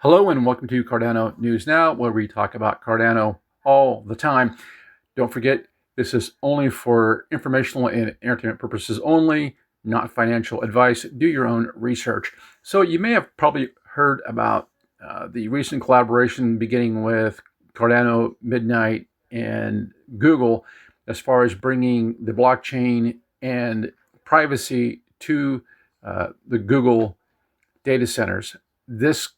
Hello and welcome to Cardano News Now, where we talk about Cardano all the time. Don't forget, this is only for informational and entertainment purposes only, not financial advice. Do your own research. So you may have probably heard about the recent collaboration beginning with Cardano, Midnight, and Google as far as bringing the blockchain and privacy to the Google data centers. This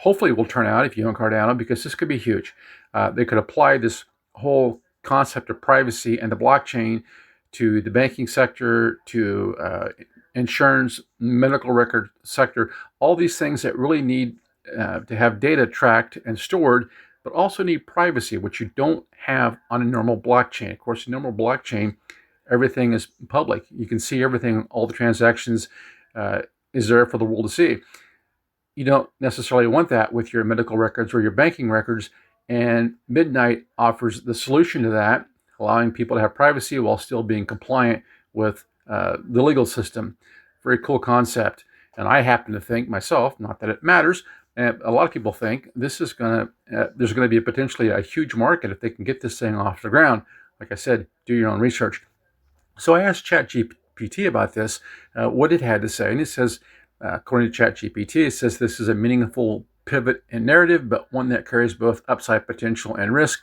hopefully will turn out if you own Cardano, because this could be huge. They could apply this whole concept of privacy and the blockchain to the banking sector, to insurance, medical record sector, all these things that really need to have data tracked and stored, but also need privacy, which you don't have on a normal blockchain. Of course, a normal blockchain, everything is public. You can see everything, all the transactions is there for the world to see. You don't necessarily want that with your medical records or your banking records, and Midnight offers the solution to that, allowing people to have privacy while still being compliant with the legal system. Very cool concept. And I happen to think myself, not that it matters, and a lot of people think this is there's going to be potentially a huge market if they can get this thing off the ground. Like I said, do your own research. So I asked ChatGPT about this, what it had to say, and it says, according to ChatGPT, it says this is a meaningful pivot in narrative, but one that carries both upside potential and risk.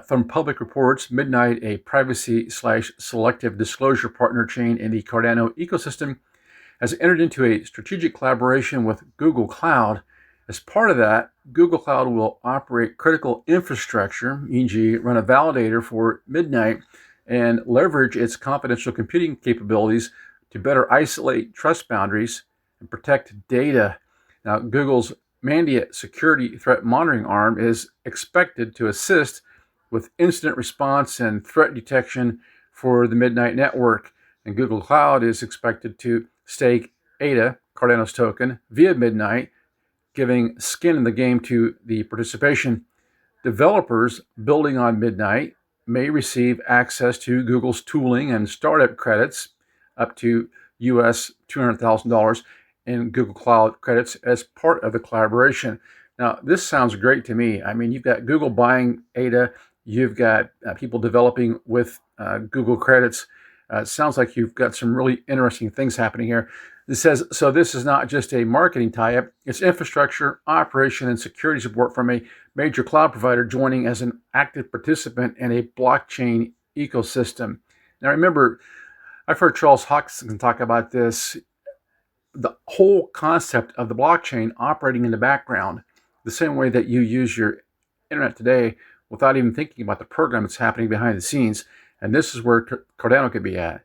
From public reports, Midnight, a privacy/selective disclosure partner chain in the Cardano ecosystem, has entered into a strategic collaboration with Google Cloud. As part of that, Google Cloud will operate critical infrastructure, e.g., run a validator for Midnight, and leverage its confidential computing capabilities to better isolate trust boundaries and protect data. Now, Google's Mandiant security threat monitoring arm is expected to assist with incident response and threat detection for the Midnight network. And Google Cloud is expected to stake ADA, Cardano's token, via Midnight, giving skin in the game to the participation. Developers building on Midnight may receive access to Google's tooling and startup credits, up to US $200,000 in Google Cloud credits as part of the collaboration. Now, this sounds great to me. I mean, you've got Google buying ADA, you've got people developing with Google credits. It sounds like you've got some really interesting things happening here. It says, so this is not just a marketing tie-up, it's infrastructure, operation, and security support from a major cloud provider joining as an active participant in a blockchain ecosystem. Now remember, I've heard Charles Hoskinson talk about this, the whole concept of the blockchain operating in the background, the same way that you use your internet today without even thinking about the program that's happening behind the scenes. And this is where Cardano could be at.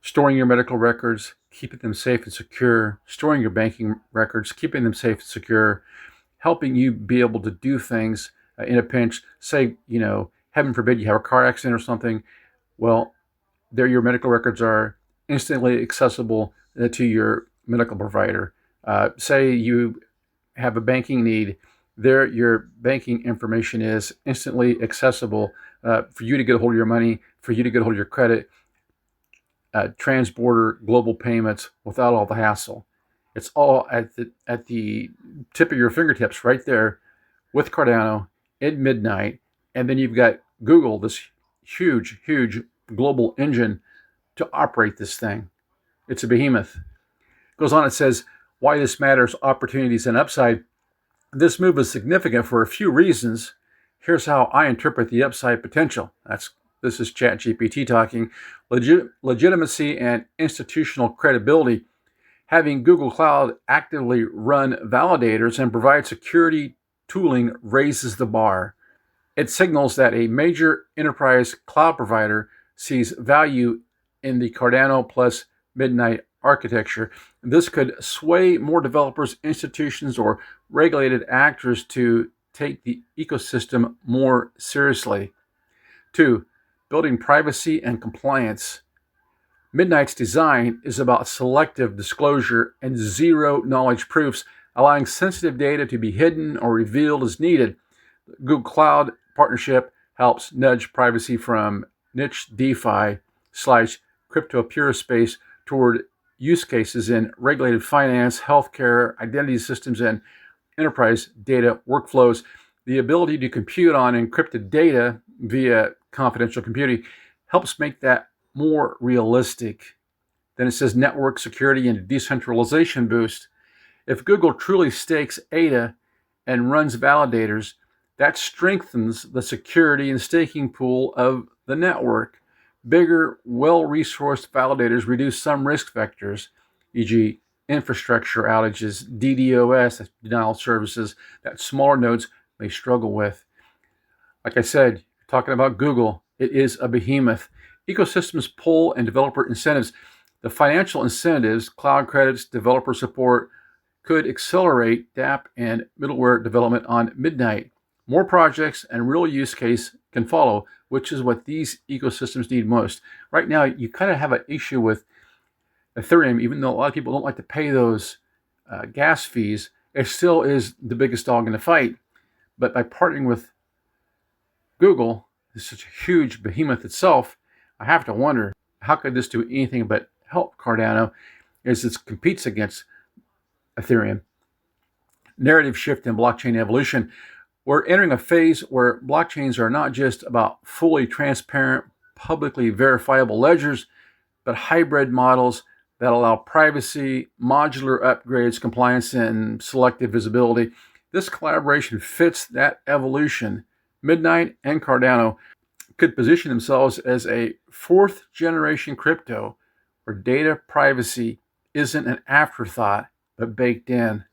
Storing your medical records, keeping them safe and secure, storing your banking records, keeping them safe and secure, helping you be able to do things in a pinch. Say, heaven forbid you have a car accident or something. Well, there your medical records are instantly accessible to your medical provider. Say you have a banking need. There your banking information is instantly accessible for you to get a hold of your money, for you to get a hold of your credit, transborder global payments without all the hassle. It's all at the tip of your fingertips right there with Cardano at Midnight. And then you've got Google, this huge global engine to operate this thing. It's a behemoth. It goes on, it says, why this matters, opportunities and upside. This move is significant for a few reasons. Here's how I interpret the upside potential. This is ChatGPT talking. Legitimacy and institutional credibility. Having Google Cloud actively run validators and provide security tooling raises the bar. It signals that a major enterprise cloud provider sees value in the Cardano plus Midnight architecture. This could sway more developers, institutions, or regulated actors to take the ecosystem more seriously. 2, building privacy and compliance. Midnight's design is about selective disclosure and zero knowledge proofs, allowing sensitive data to be hidden or revealed as needed. The Google Cloud partnership helps nudge privacy from niche DeFi/crypto pure space toward use cases in regulated finance, healthcare, identity systems, and enterprise data workflows. The ability to compute on encrypted data via confidential computing helps make that more realistic. Then it says network security and decentralization boost. If Google truly stakes ADA and runs validators, that strengthens the security and staking pool of the network. Bigger, well-resourced validators reduce some risk vectors, e.g., infrastructure outages, DDoS, denial of services, that smaller nodes may struggle with. Like I said, talking about Google, it is a behemoth. Ecosystems pull and developer incentives. The financial incentives, cloud credits, developer support, could accelerate dApp and middleware development on Midnight. More projects and real use case can follow, which is what these ecosystems need most. Right now, you kind of have an issue with Ethereum, even though a lot of people don't like to pay those gas fees. It still is the biggest dog in the fight. But by partnering with Google, is such a huge behemoth itself, I have to wonder, how could this do anything but help Cardano as it competes against Ethereum? Narrative shift in blockchain evolution. We're entering a phase where blockchains are not just about fully transparent, publicly verifiable ledgers, but hybrid models that allow privacy, modular upgrades, compliance, and selective visibility. This collaboration fits that evolution. Midnight and Cardano could position themselves as a fourth generation crypto where data privacy isn't an afterthought, but baked in.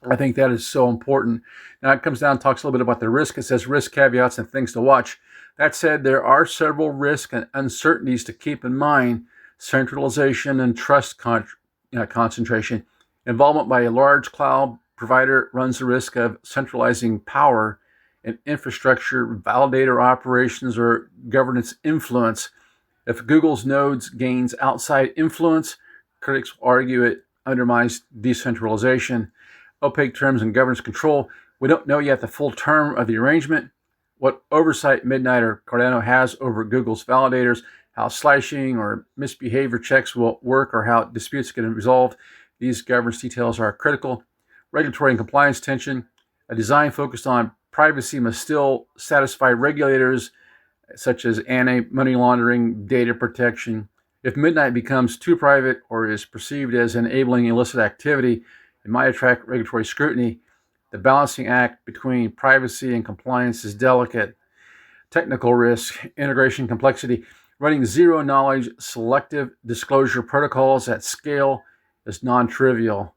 I think that is so important. Now it comes down and talks a little bit about the risk. It says risk caveats and things to watch. That said, there are several risks and uncertainties to keep in mind. Centralization and trust concentration. Involvement by a large cloud provider runs the risk of centralizing power and infrastructure, validator operations, or governance influence. If Google's nodes gains outside influence, critics will argue it undermines decentralization. Opaque terms and governance control. We don't know yet the full term of the arrangement, what oversight Midnight or Cardano has over Google's validators, how slashing or misbehavior checks will work, or how disputes get resolved. These governance details are critical. Regulatory and compliance tension. A design focused on privacy must still satisfy regulators such as anti-money laundering, data protection. If Midnight becomes too private or is perceived as enabling illicit activity, it might attract regulatory scrutiny. The balancing act between privacy and compliance is delicate. Technical risk, integration complexity. Running zero-knowledge selective disclosure protocols at scale is non-trivial.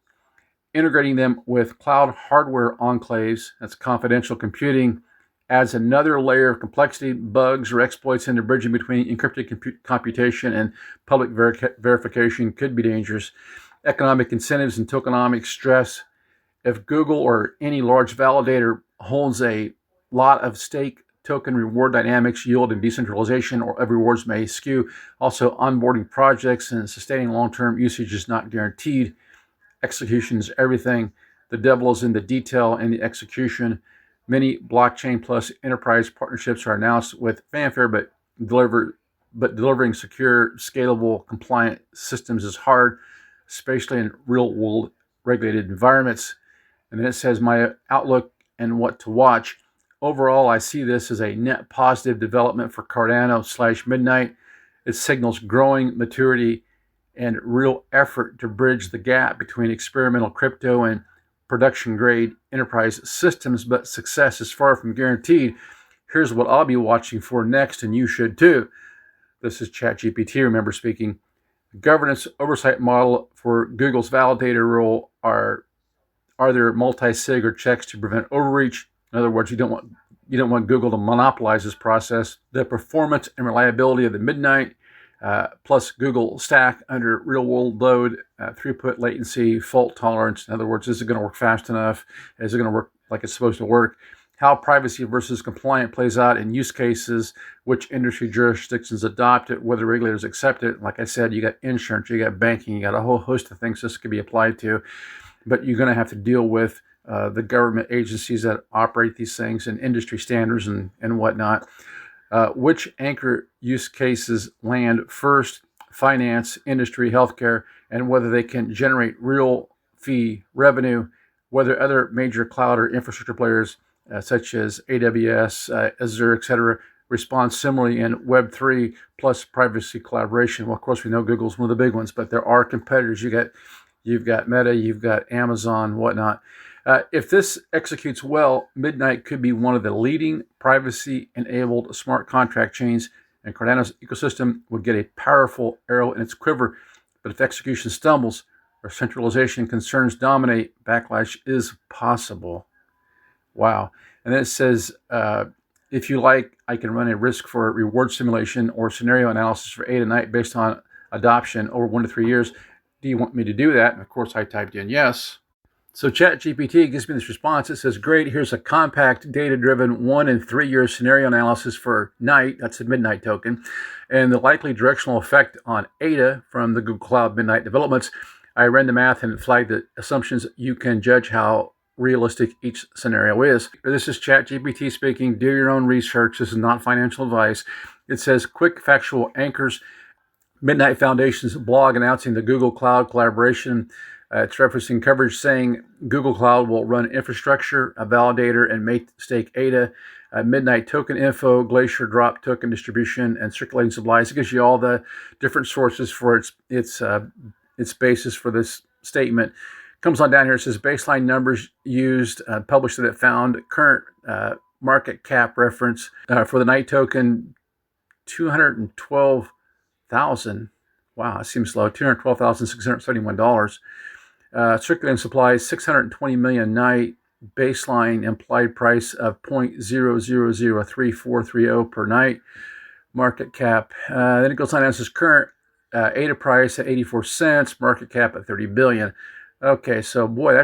Integrating them with cloud hardware enclaves, that's confidential computing, adds another layer of complexity. Bugs or exploits in the bridging between encrypted computation and public verification could be dangerous. Economic incentives and tokenomic stress. If Google or any large validator holds a lot of stake, token reward dynamics, yield, and decentralization or rewards may skew. Also, onboarding projects and sustaining long-term usage is not guaranteed. Execution is everything. The devil is in the detail and the execution. Many blockchain plus enterprise partnerships are announced with fanfare, but delivering secure, scalable, compliant systems is hard, especially in real-world regulated environments. And then it says my outlook and what to watch. Overall, I see this as a net positive development for Cardano/Midnight. It signals growing maturity and real effort to bridge the gap between experimental crypto and production-grade enterprise systems, but success is far from guaranteed. Here's what I'll be watching for next, and you should too. This is ChatGPT, remember speaking. Governance oversight model for Google's validator role are there multi-sig or checks to prevent overreach? In other words, you don't want Google to monopolize this process. The performance and reliability of the Midnight plus Google stack under real-world load, throughput, latency, fault tolerance. In other words, is it going to work fast enough? Is it going to work like it's supposed to work? How privacy versus compliant plays out in use cases, which industry jurisdictions adopt it, whether regulators accept it. Like I said, you got insurance, you got banking, you got a whole host of things this could be applied to. But you're going to have to deal with the government agencies that operate these things and industry standards and whatnot. Which anchor use cases land first? Finance, industry, healthcare, and whether they can generate real fee revenue whether other major cloud or infrastructure players such as AWS, Azure, etc., respond similarly in Web3 plus privacy collaboration. Well, of course, we know Google's one of the big ones, but there are competitors. You've got Meta, you've got Amazon, whatnot. If this executes well, Midnight could be one of the leading privacy-enabled smart contract chains, and Cardano's ecosystem would get a powerful arrow in its quiver. But if execution stumbles or centralization concerns dominate, backlash is possible. Wow. And then it says, if you like, I can run a risk for reward simulation or scenario analysis for ADA night based on adoption over 1 to 3 years. Do you want me to do that? And of course, I typed in yes. So ChatGPT gives me this response. It says, great, here's a compact, data-driven 1 and 3 year scenario analysis for Night, that's the Midnight token, and the likely directional effect on ADA from the Google Cloud Midnight developments. I ran the math and flagged the assumptions. You can judge how realistic each scenario is. This is ChatGPT speaking. Do your own research. This is not financial advice. It says, quick factual anchors. Midnight Foundation's blog announcing the Google Cloud collaboration. It's referencing coverage saying Google Cloud will run infrastructure, a validator, and make stake ADA. Midnight token info, Glacier drop token distribution, and circulating supplies. It gives you all the different sources for its basis for this statement. Comes on down here. It says baseline numbers used, published that it found, current market cap reference for the Night token, 212,000. Wow, that seems low. $212,671. Circulating supplies, $620 million Night. Baseline implied price of 0.00033430 per night. Market cap. Then it goes on and says current ADA price at 84 cents. Market cap at 30 billion. Okay, so boy,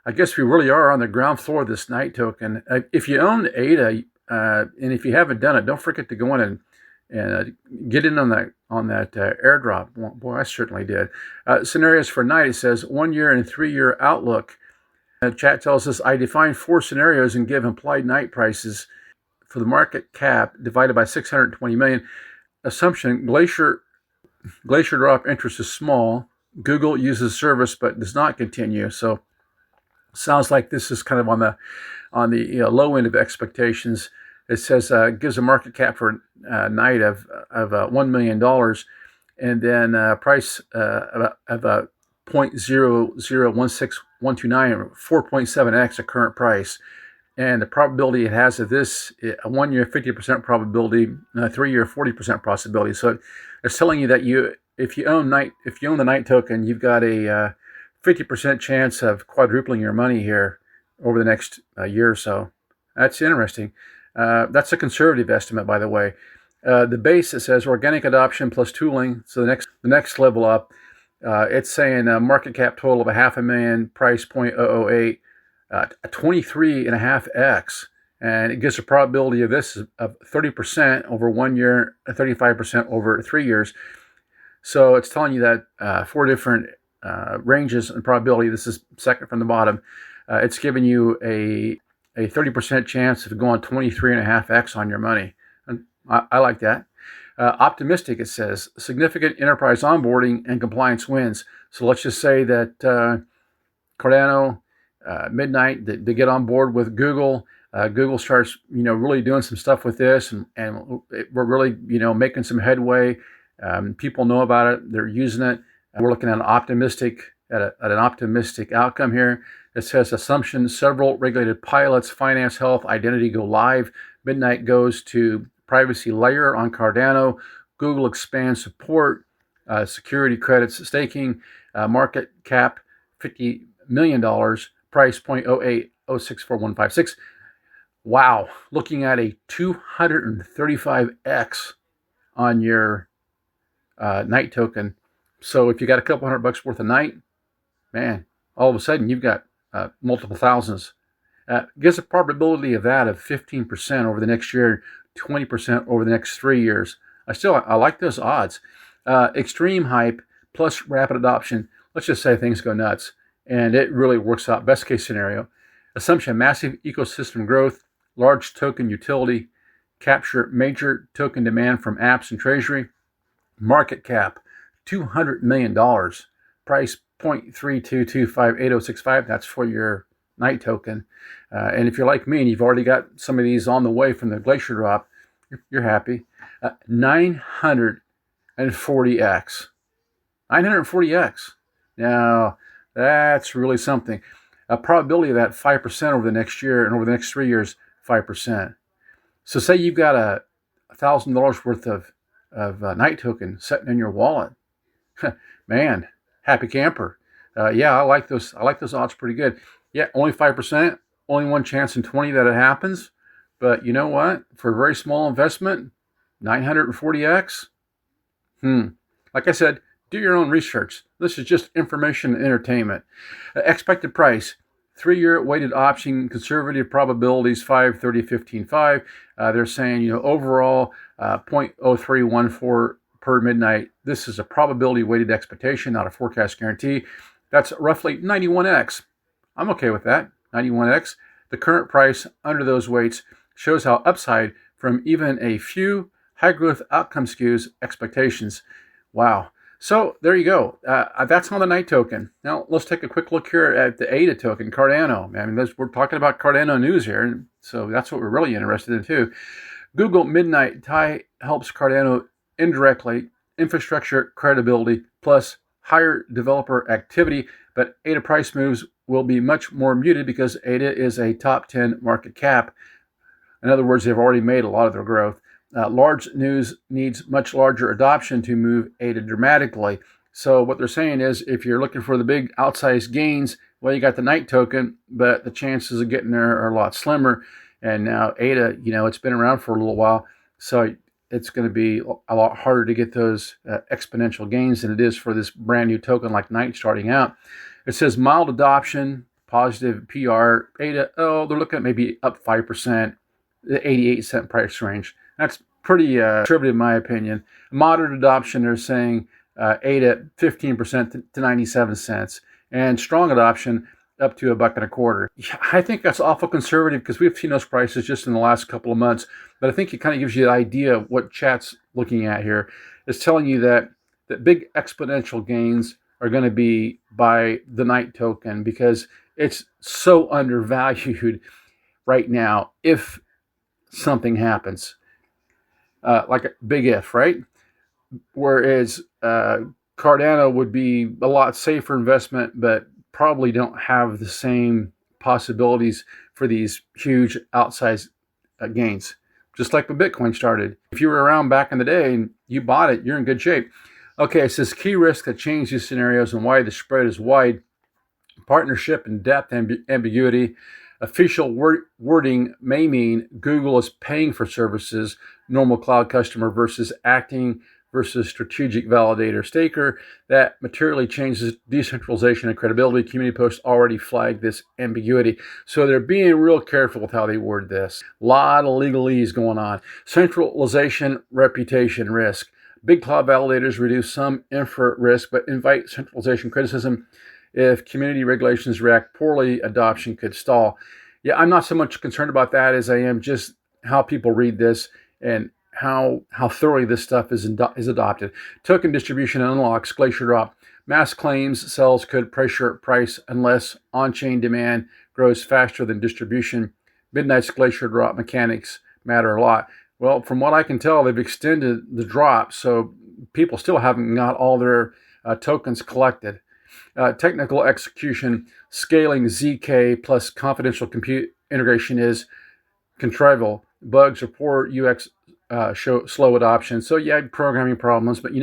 I guess we really are on the ground floor of this Night token. If you own ADA, and if you haven't done it, don't forget to go in and get in on that airdrop. Boy, I certainly did. Scenarios for Night, it says 1 year and 3 year outlook. Chat tells us, I define 4 scenarios and give implied Night prices for the market cap divided by 620 million. Assumption, Glacier drop interest is small. Google uses service but does not continue. So sounds like this is kind of on the low end of expectations. It says gives a market cap for Night of $1 million, and then price of 0.0016129, 4.7x the current price. And the probability it has of this, a 1 year 50% probability, a 3 year 40% possibility. So it's telling you that if you own the Night token, you've got a 50% chance of quadrupling your money here over the next year or so. That's interesting. That's a conservative estimate, by the way. The base, it says organic adoption plus tooling. So the next level up, it's saying a market cap total of $500,000, price 0.008, a 23.5x, and it gives a probability of this of 30% over 1 year, 35% over 3 years. So it's telling you that 4 different ranges in probability. This is second from the bottom. It's giving you a 30% chance of going 23.5x on your money. And I like that. Optimistic, it says, significant enterprise onboarding and compliance wins. So let's just say that Cardano, Midnight, they get on board with Google. Google starts, really doing some stuff with this, and we're really, making some headway. People know about it. They're using it. We're looking at an optimistic outcome here. It says assumption, several regulated pilots, finance, health, identity go live. Midnight goes to privacy layer on Cardano. Google expands support, security credits, staking, market cap $50 million, price 0.08064156. Wow, looking at a 235x on your Night token. So if you got a couple $100 worth of Night, man, all of a sudden you've got multiple thousands. Gives a probability of that of 15% over the next year, 20% over the next 3 years. I like those odds. Extreme hype plus rapid adoption. Let's just say things go nuts, and it really works out. Best case scenario. Assumption, massive ecosystem growth, large token utility, capture major token demand from apps and treasury. Market cap, $200 million. price 0.32258065. That's for your night token. And if you're like me and you've already got some of these on the way from the glacier drop, you're happy. 940x. 940x. Now, that's really something. A probability of that 5% over the next year, and over the next 3 years, 5%. So say you've got a $1,000 worth of night token sitting in your wallet. Man, happy camper. Yeah, I like those odds pretty good. Yeah, only 5%, only one chance in 20 that it happens. But you know what? For a very small investment, 940x. Like I said, do your own research. This is just information and entertainment. Expected price, 3-year weighted option, conservative probabilities, 5, 30, 15, 5. They're saying, overall 0.0314 per midnight. This is a probability weighted expectation, not a forecast guarantee. That's roughly 91x. I'm okay with that, 91x. The current price under those weights shows how upside from even a few high growth outcome skews expectations. Wow. So there you go. That's on the night token. Now let's take a quick look here at the ADA token, Cardano. I mean, we're talking about Cardano news here, and so that's what we're really interested in too. Google Midnight TIE helps Cardano indirectly, infrastructure credibility plus higher developer activity, but ADA price moves will be much more muted because ADA is a top 10 market cap. In other words, they've already made a lot of their growth. Large news needs much larger adoption to move ADA dramatically. So what they're saying is if you're looking for the big outsized gains, well, you got the night token, but the chances of getting there are a lot slimmer. And now ADA, it's been around for a little while, so it's going to be a lot harder to get those exponential gains than it is for this brand new token like Night starting out. It says mild adoption, positive PR. ADA, they're looking at maybe up 5%, the 88-cent price range. That's pretty conservative in my opinion. Moderate adoption, they're saying ADA 15% to 97 cents. And strong adoption up to $1.25. I think that's awful conservative because we've seen those prices just in the last couple of months. But I think it kind of gives you an idea of what chat's looking at here. It's telling you that big exponential gains are going to be by the night token because it's so undervalued right now if something happens. Like a big if, right? Whereas Cardano would be a lot safer investment, but probably don't have the same possibilities for these huge outsized gains. Just like when Bitcoin started. If you were around back in the day and you bought it, you're in good shape. Okay, it says key risks that change these scenarios and why the spread is wide. Partnership and depth ambiguity. Official wording may mean Google is paying for services, normal cloud customer versus acting versus strategic validator staker. That materially changes decentralization and credibility. Community posts already flagged this ambiguity. So they're being real careful with how they word this. A lot of legalese going on. Centralization, reputation risk. Big cloud validators reduce some infra risk, but invite centralization criticism. If community regulations react poorly, adoption could stall. Yeah, I'm not so much concerned about that as I am just how people read this and how thoroughly this stuff is adopted. Token distribution unlocks, glacier drop. Mass claims sales could pressure price unless on-chain demand grows faster than distribution. Midnight's glacier drop mechanics matter a lot. Well, from what I can tell, they've extended the drop, so people still haven't got all their tokens collected. Technical execution, scaling ZK plus confidential compute integration is contrivable. Bugs or poor UX show slow adoption. So yeah, programming problems. But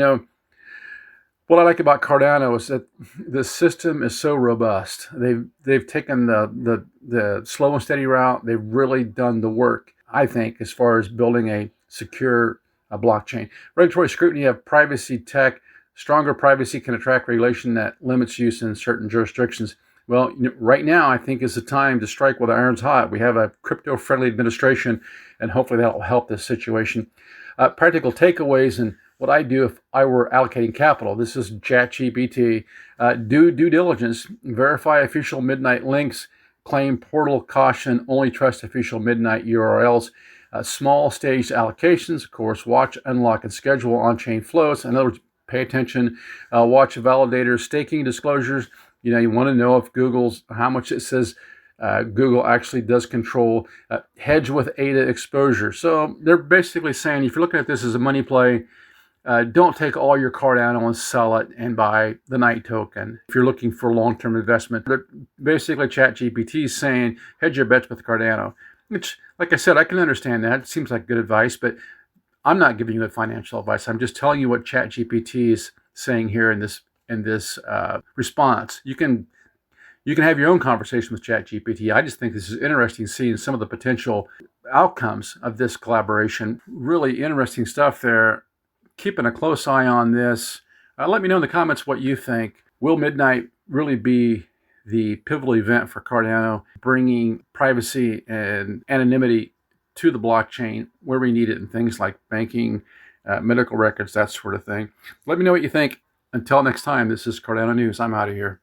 what I like about Cardano is that the system is so robust. They've taken the slow and steady route. They've really done the work, I think, as far as building a secure blockchain. Regulatory scrutiny of privacy tech. Stronger privacy can attract regulation that limits use in certain jurisdictions. Well, right now, I think is the time to strike while the iron's hot. We have a crypto-friendly administration, and hopefully that will help this situation. Practical takeaways and what I do if I were allocating capital. This is ChatGPT. Do due diligence. Verify official Midnight links. Claim portal caution. Only trust official Midnight URLs. Small stage allocations, of course. Watch, unlock, and schedule on-chain flows. In other words, pay attention. Watch validators, staking disclosures. You want to know if how much it says Google actually does control. Hedge with ADA exposure. So they're basically saying if you're looking at this as a money play, don't take all your Cardano and sell it and buy the Night token. If you're looking for long-term investment, they're basically ChatGPT is saying hedge your bets with Cardano. Which, like I said, I can understand that. It seems like good advice, but I'm not giving you the financial advice. I'm just telling you what ChatGPT is saying here in this response. You can have your own conversation with ChatGPT. I just think this is interesting, seeing some of the potential outcomes of this collaboration. Really interesting stuff there. Keeping a close eye on this. Let me know in the comments what you think. Will midnight really be the pivotal event for Cardano, bringing privacy and anonymity to the blockchain where we need it in things like banking, medical records, that sort of thing? Let me know what you think. Until next time, this is Cardano News. I'm out of here.